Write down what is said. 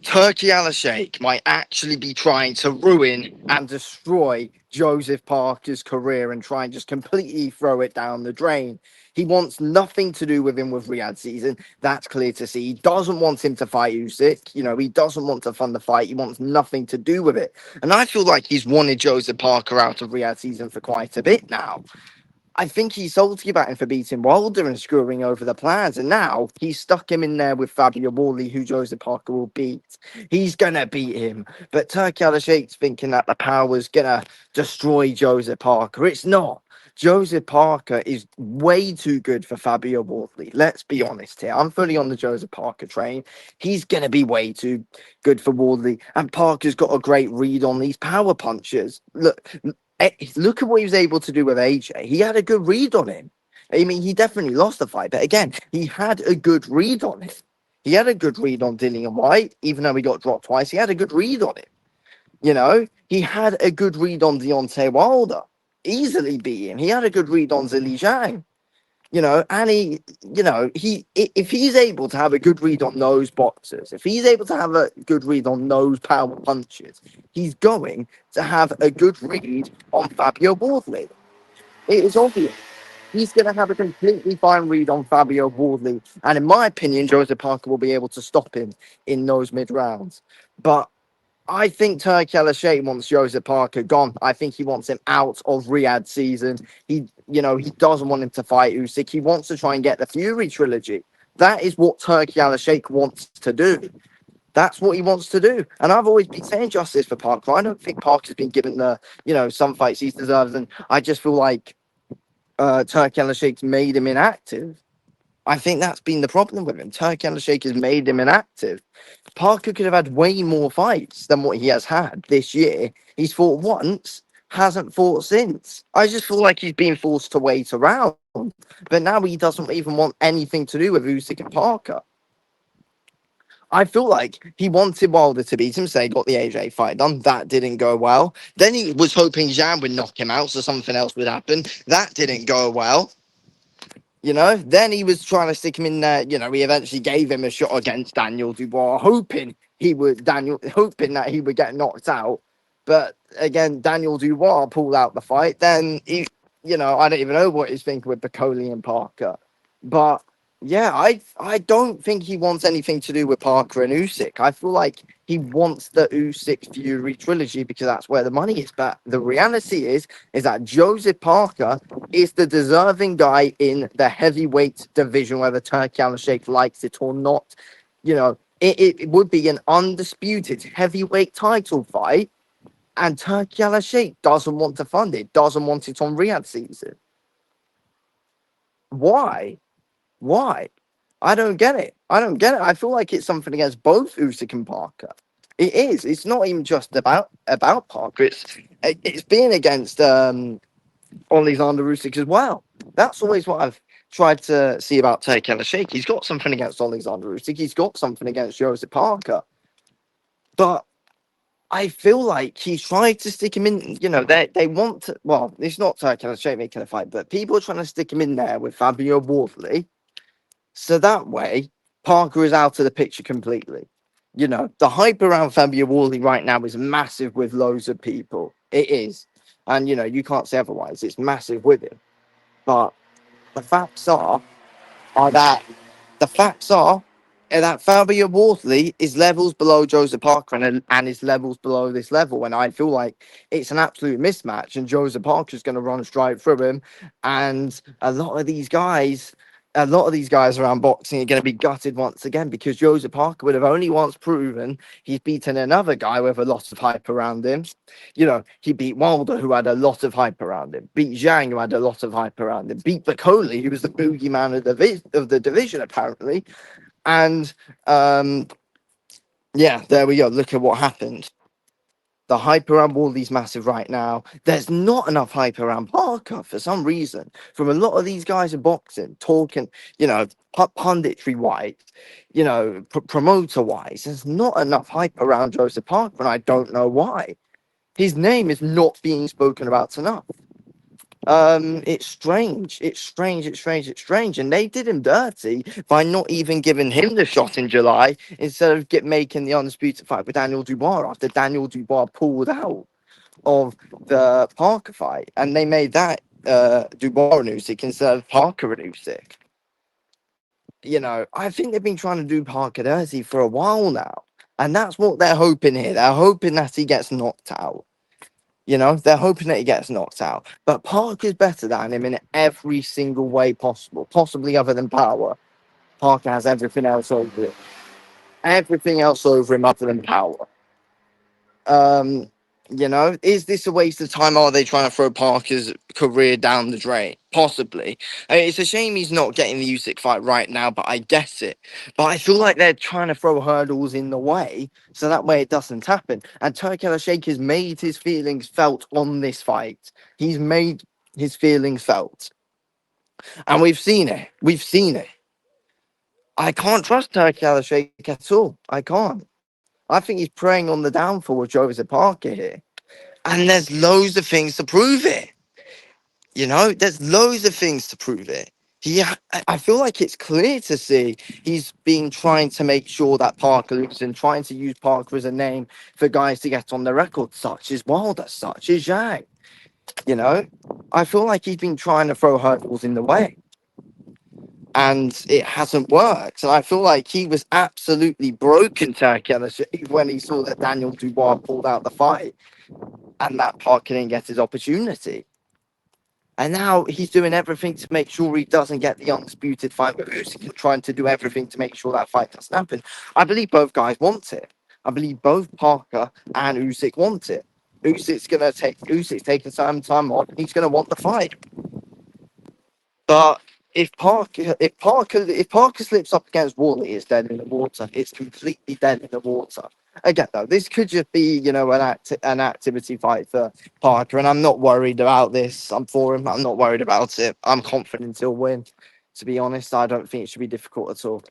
Turki Alalshikh might actually be trying to ruin and destroy Joseph Parker's career and try and just completely throw it down the drain. He wants nothing to do with him with Riyadh season. That's clear to see. He doesn't want him to fight Usyk. He doesn't want to fund the fight. He wants nothing to do with it. And I feel like he's wanted Joseph Parker out of Riyadh season for quite a bit now. I think he's salty about him for beating Wilder and screwing over the plans. And now he's stuck him in there with Fabio Wardley, who Joseph Parker will beat. He's going to beat him. But Turki Alalshikh's thinking that the power's going to destroy Joseph Parker. It's not. Joseph Parker is way too good for Fabio Wardley. Let's be honest here. I'm fully on the Joseph Parker train. He's going to be way too good for Wardley. And Parker's got a great read on these power punches. Look at what he was able to do with AJ. He had a good read on him. I mean, he definitely lost the fight, but again, he had a good read on him. He had a good read on Dillian White, even though he got dropped twice. He had a good read on him. He had a good read on Deontay Wilder. Easily beat him. He had a good read on Zhilei Zhang. And if he's able to have a good read on those boxers, if he's able to have a good read on those power punches, he's going to have a good read on Fabio Wardley. It is obvious. He's going to have a completely fine read on Fabio Wardley. And in my opinion, Joseph Parker will be able to stop him in those mid rounds. But I think Turki Alalshikh wants Joseph Parker gone. I think he wants him out of Riyadh season. He doesn't want him to fight Usyk. He wants to try and get the Fury trilogy. That is what Turki Alalshikh wants to do. That's what he wants to do. And I've always been saying justice for Parker. I don't think Parker's been given the, some fights he deserves. And I just feel like Turki Alalshikh's made him inactive. I think that's been the problem with him. Turki Alalshikh has made him inactive. Parker could have had way more fights than what he has had this year. He's fought once, hasn't fought since. I just feel like he's being forced to wait around. But now he doesn't even want anything to do with Usyk and Parker. I feel like he wanted Wilder to beat him, so he got the AJ fight done. That didn't go well. Then he was hoping Zhang would knock him out, so something else would happen. That didn't go well. Then he was trying to stick him in there. He eventually gave him a shot against Daniel Dubois, hoping that he would get knocked out. But again, Daniel Dubois pulled out the fight. Then I don't even know what he's thinking with Bacoli and Parker. But yeah, I don't think he wants anything to do with Parker and Usyk. I feel like he wants the Usyk Fury trilogy because that's where the money is. But the reality is that Joseph Parker is the deserving guy in the heavyweight division, whether Turki Alalshikh likes it or not. It would be an undisputed heavyweight title fight, and Turki Alalshikh doesn't want to fund it, doesn't want it on Riyadh season. Why? Why? I don't get it. I feel like it's something against both Usyk and Parker. It is. It's not even just about Parker. It's being against Alexander Usyk as well. That's always what I've tried to see about Turki Alalshikh. He's got something against Alexander Usyk. He's got something against Joseph Parker. But I feel like he's tried to stick him in. They want to. Well, it's not Turki Alalshikh making a fight, but people are trying to stick him in there with Fabio Wardley. So that way, Parker is out of the picture completely. The hype around Fabio Wardley right now is massive with loads of people. It is. And, you can't say otherwise. It's massive with him. But the facts are that Fabio Wardley is levels below Joseph Parker and is levels below this level. And I feel like it's an absolute mismatch. And Joseph Parker is going to run straight through him. And a lot of these guys around boxing are going to be gutted once again because Joseph Parker would have only once proven he's beaten another guy with a lot of hype around him. He beat Wilder, who had a lot of hype around him, beat Zhang, who had a lot of hype around him, beat Bacoli, who was the boogeyman of the division, apparently. And, there we go. Look at what happened. The hype around Wardley's massive right now. There's not enough hype around Parker for some reason. From a lot of these guys in boxing, talking, punditry-wise, promoter-wise, there's not enough hype around Joseph Parker, and I don't know why. His name is not being spoken about enough. It's strange. It's strange. It's strange. It's strange. And they did him dirty by not even giving him the shot in July instead of making the undisputed fight with Daniel Dubois after Daniel Dubois pulled out of the Parker fight, and they made that Dubois and Usyk instead of Parker and Usyk. You know, I think they've been trying to do Parker dirty for a while now, and that's what they're hoping here. They're hoping that he gets knocked out. You know, they're hoping that he gets knocked out. But Parker's better than him in every single way possible, possibly other than power. Parker has everything else over him. Everything else over him other than power. Um, you know, is this a waste of time? Are they trying to throw Parker's career down the drain? Possibly. I mean, it's a shame he's not getting the Usyk fight right now, but I guess it. But I feel like they're trying to throw hurdles in the way so that way it doesn't happen. And Turki Alalshikh has made his feelings felt on this fight. He's made his feelings felt. And we've seen it. We've seen it. I can't trust Turki Alalshikh at all. I can't. I think he's preying on the downfall of Joseph Parker here. And there's loads of things to prove it. You know, there's loads of things to prove it. I feel like it's clear to see he's been trying to make sure that Parker loses and trying to use Parker as a name for guys to get on the record, such as Wilder, such as Zhang. You know, I feel like he's been trying to throw hurdles in the way, and it hasn't worked. And I feel like he was absolutely broken, Turkey, when he saw that Daniel Dubois pulled out the fight and that Parker didn't get his opportunity. And now he's doing everything to make sure he doesn't get the undisputed fight with Usyk and trying to do everything to make sure that fight doesn't happen. I believe both guys want it. I believe both Parker and Usyk want it. Usyk's taking some time off. He's gonna want the fight. But if Parker slips up against Wardley, it's dead in the water. It's completely dead in the water. Again, though, this could just be, you know, an activity fight for Parker, and I'm not worried about this. I'm for him. I'm not worried about it. I'm confident he'll win. To be honest, I don't think it should be difficult at all.